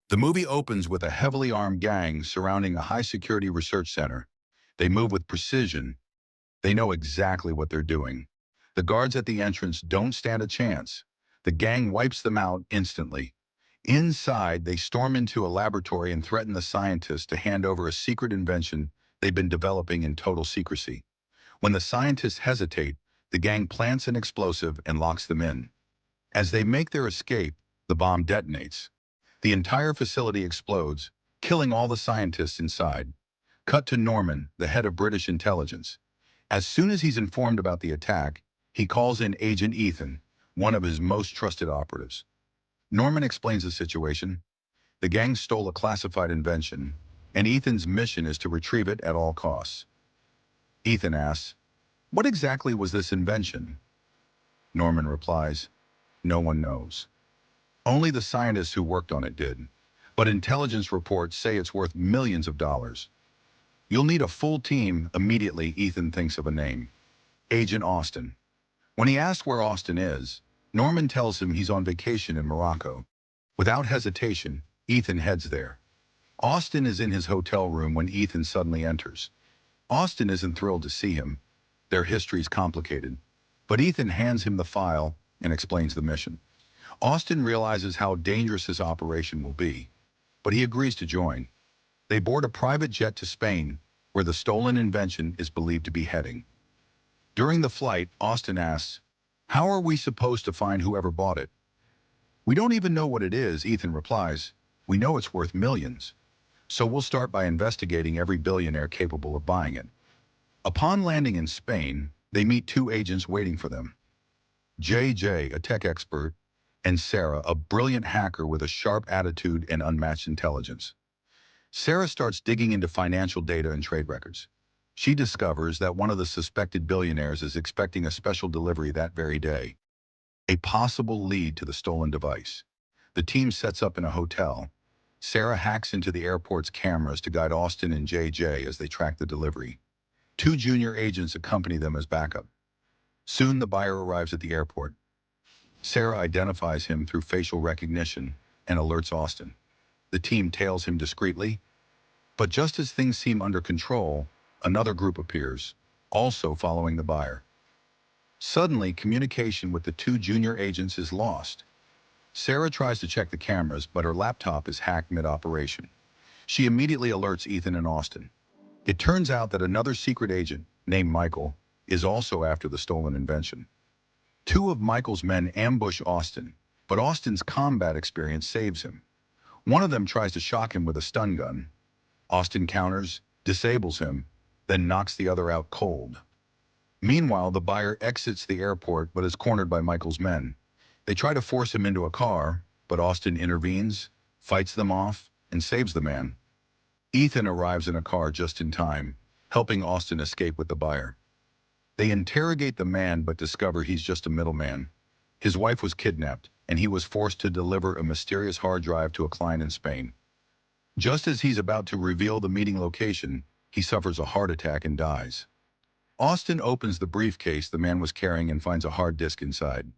The movie opens with a heavily armed gang surrounding a high-security research center. They move with precision. They know exactly what they're doing. The guards at the entrance don't stand a chance. The gang wipes them out instantly. Inside, they storm into a laboratory and threaten the scientists to hand over a secret invention they've been developing in total secrecy. When the scientists hesitate, the gang plants an explosive and locks them in. As they make their escape, the bomb detonates. The entire facility explodes, killing all the scientists inside. Cut to Norman, the head of British intelligence. As soon as he's informed about the attack, he calls in Agent Ethan, one of his most trusted operatives. Norman explains the situation. The gang stole a classified invention, and Ethan's mission is to retrieve it at all costs. Ethan asks, "What exactly was this invention?" Norman replies, "No one knows. Only the scientists who worked on it did. But intelligence reports say it's worth millions of dollars. You'll need a full team." Immediately, Ethan thinks of a name: Agent Austin. When he asks where Austin is, Norman tells him he's on vacation in Morocco. Without hesitation, Ethan heads there. Austin is in his hotel room when Ethan suddenly enters. Austin isn't thrilled to see him. Their history's complicated. But Ethan hands him the file and explains the mission. Austin realizes how dangerous his operation will be, but he agrees to join. They board a private jet to Spain, where the stolen invention is believed to be heading. During the flight, Austin asks, "How are we supposed to find whoever bought it?" "We don't even know what it is," Ethan replies. "We know it's worth millions. So we'll start by investigating every billionaire capable of buying it." Upon landing in Spain, they meet two agents waiting for them: JJ, a tech expert, and Sarah, a brilliant hacker with a sharp attitude and unmatched intelligence. Sarah starts digging into financial data and trade records. She discovers that one of the suspected billionaires is expecting a special delivery that very day, a possible lead to the stolen device. The team sets up in a hotel. Sarah hacks into the airport's cameras to guide Austin and JJ as they track the delivery. Two junior agents accompany them as backup. Soon the buyer arrives at the airport. Sarah identifies him through facial recognition and alerts Austin. The team tails him discreetly, but just as things seem under control, another group appears, also following the buyer. Suddenly, communication with the two junior agents is lost. Sarah tries to check the cameras, but her laptop is hacked mid-operation. She immediately alerts Ethan and Austin. It turns out that another secret agent, named Michael, is also after the stolen invention. Two of Michael's men ambush Austin, but Austin's combat experience saves him. One of them tries to shock him with a stun gun. Austin counters, disables him, then knocks the other out cold. Meanwhile, the buyer exits the airport but is cornered by Michael's men. They try to force him into a car, but Austin intervenes, fights them off, and saves the man. Ethan arrives in a car just in time, helping Austin escape with the buyer. They interrogate the man but discover he's just a middleman. His wife was kidnapped, and he was forced to deliver a mysterious hard drive to a client in Spain. Just as he's about to reveal the meeting location, he suffers a heart attack and dies. Austin opens the briefcase the man was carrying and finds a hard disk inside.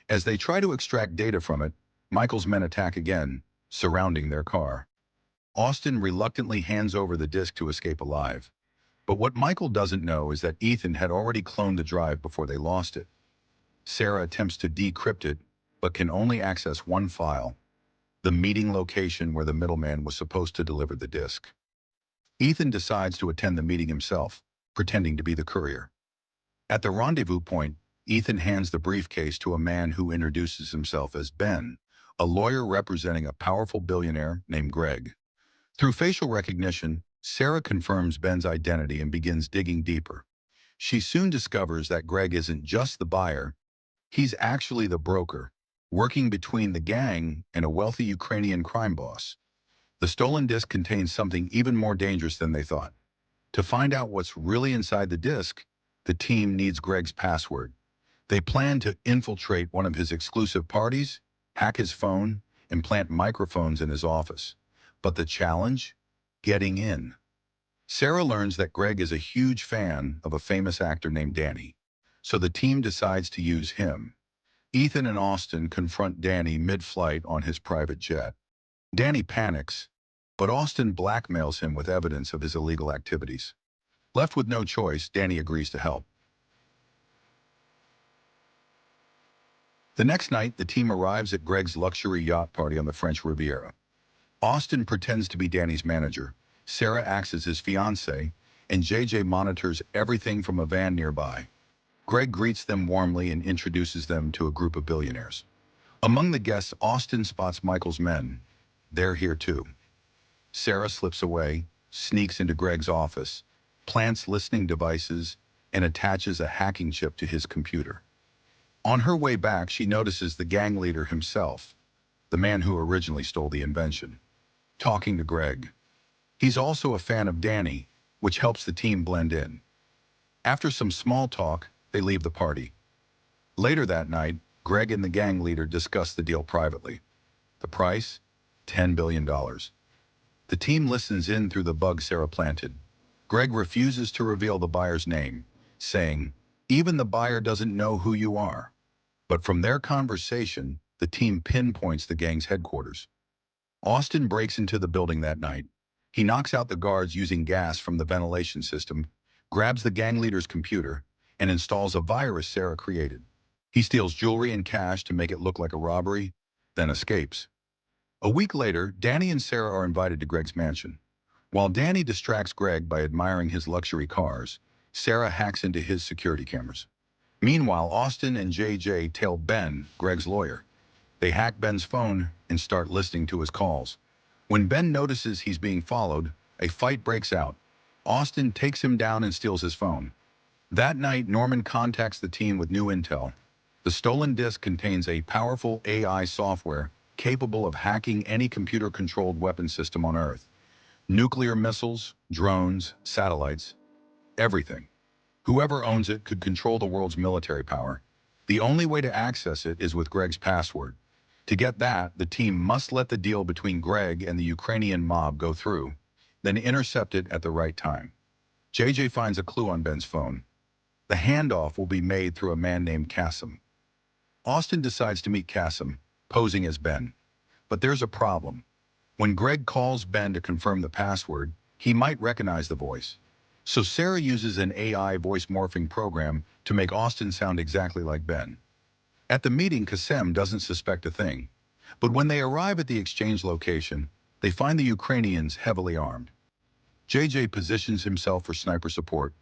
As they try to extract data from it, Michael's men attack again, surrounding their car. Austin reluctantly hands over the disk to escape alive. But what Michael doesn't know is that Ethan had already cloned the drive before they lost it. Sarah attempts to decrypt it, but can only access one file: the meeting location where the middleman was supposed to deliver the disk. Ethan decides to attend the meeting himself, pretending to be the courier. At the rendezvous point, Ethan hands the briefcase to a man who introduces himself as Ben, a lawyer representing a powerful billionaire named Greg. Through facial recognition, Sarah confirms Ben's identity and begins digging deeper. She soon discovers that Greg isn't just the buyer, he's actually the broker, working between the gang and a wealthy Ukrainian crime boss. The stolen disk contains something even more dangerous than they thought. To find out what's really inside the disk, the team needs Greg's password. They plan to infiltrate one of his exclusive parties, hack his phone, and plant microphones in his office. But the challenge? Getting in. Sarah learns that Greg is a huge fan of a famous actor named Danny, so the team decides to use him. Ethan and Austin confront Danny mid-flight on his private jet. Danny panics, but Austin blackmails him with evidence of his illegal activities. Left with no choice, Danny agrees to help. The next night, the team arrives at Greg's luxury yacht party on the French Riviera. Austin pretends to be Danny's manager, Sarah acts as his fiancée, and JJ monitors everything from a van nearby. Greg greets them warmly and introduces them to a group of billionaires. Among the guests, Austin spots Michael's men. They're here too. Sarah slips away, sneaks into Greg's office, plants listening devices, and attaches a hacking chip to his computer. On her way back, she notices the gang leader himself, the man who originally stole the invention, talking to Greg. He's also a fan of Danny, which helps the team blend in. After some small talk, they leave the party. Later that night, Greg and the gang leader discuss the deal privately. The price? $10 billion. The team listens in through the bug Sarah planted. Greg refuses to reveal the buyer's name, saying, "Even the buyer doesn't know who you are." But from their conversation, the team pinpoints the gang's headquarters. Austin breaks into the building that night. He knocks out the guards using gas from the ventilation system, grabs the gang leader's computer, and installs a virus Sarah created. He steals jewelry and cash to make it look like a robbery, then escapes. A week later, Danny and Sarah are invited to Greg's mansion. While Danny distracts Greg by admiring his luxury cars, Sarah hacks into his security cameras. Meanwhile, Austin and JJ tail Ben, Greg's lawyer. They hack Ben's phone and start listening to his calls. When Ben notices he's being followed, a fight breaks out. Austin takes him down and steals his phone. That night, Norman contacts the team with new intel. The stolen disk contains a powerful AI software capable of hacking any computer-controlled weapon system on Earth. Nuclear missiles, drones, satellites, everything. Whoever owns it could control the world's military power. The only way to access it is with Greg's password. To get that, the team must let the deal between Greg and the Ukrainian mob go through, then intercept it at the right time. JJ finds a clue on Ben's phone. The handoff will be made through a man named Kasim. Austin decides to meet Kasim, posing as Ben. But there's a problem. When Greg calls Ben to confirm the password, he might recognize the voice. So Sarah uses an AI voice morphing program to make Austin sound exactly like Ben. At the meeting, Kasim doesn't suspect a thing. But when they arrive at the exchange location, they find the Ukrainians heavily armed. JJ positions himself for sniper support,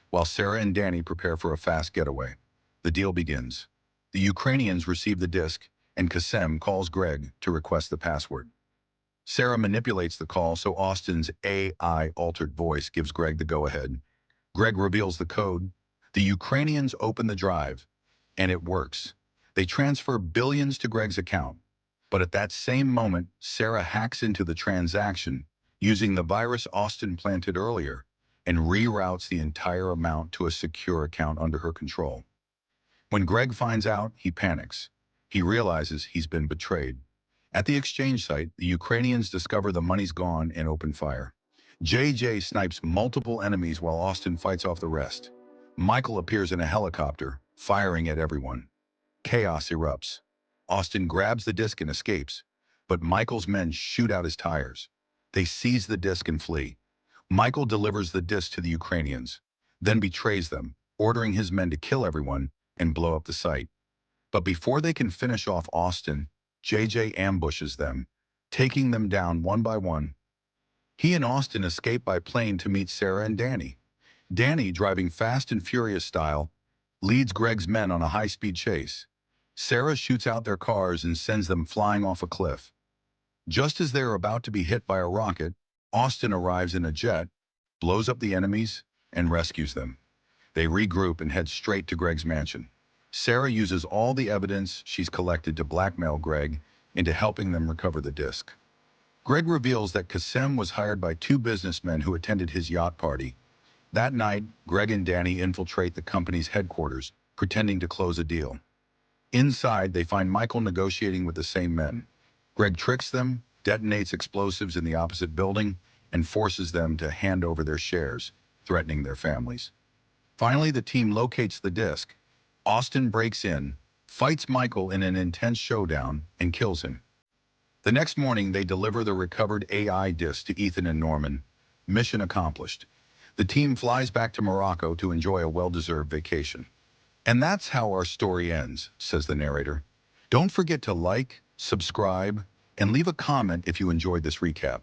while Sarah and Danny prepare for a fast getaway. The deal begins. The Ukrainians receive the disk, and Kasim calls Greg to request the password. Sarah manipulates the call so Austin's AI-altered voice gives Greg the go-ahead. Greg reveals the code. The Ukrainians open the drive, and it works. They transfer billions to Greg's account. But at that same moment, Sarah hacks into the transaction using the virus Austin planted earlier and reroutes the entire amount to a secure account under her control. When Greg finds out, he panics. He realizes he's been betrayed. At the exchange site, the Ukrainians discover the money's gone and open fire. JJ snipes multiple enemies while Austin fights off the rest. Michael appears in a helicopter, firing at everyone. Chaos erupts. Austin grabs the disc and escapes, but Michael's men shoot out his tires. They seize the disc and flee. Michael delivers the disc to the Ukrainians, then betrays them, ordering his men to kill everyone and blow up the site. But before they can finish off Austin, JJ ambushes them, taking them down one by one. He and Austin escape by plane to meet Sarah and Danny. Danny, driving Fast and Furious style, leads Greg's men on a high-speed chase. Sarah shoots out their cars and sends them flying off a cliff. Just as they are about to be hit by a rocket, Austin arrives in a jet, blows up the enemies, and rescues them. They regroup and head straight to Greg's mansion. Sarah uses all the evidence she's collected to blackmail Greg into helping them recover the disc. Greg reveals that Kasim was hired by two businessmen who attended his yacht party. That night, Greg and Danny infiltrate the company's headquarters, pretending to close a deal. Inside, they find Michael negotiating with the same men. Greg tricks them, detonates explosives in the opposite building, and forces them to hand over their shares, threatening their families. Finally, the team locates the disc. Austin breaks in, fights Michael in an intense showdown, and kills him. The next morning, they deliver the recovered AI disc to Ethan and Norman. Mission accomplished. The team flies back to Morocco to enjoy a well-deserved vacation. And that's how our story ends, says the narrator. Don't forget to like, subscribe, and leave a comment if you enjoyed this recap.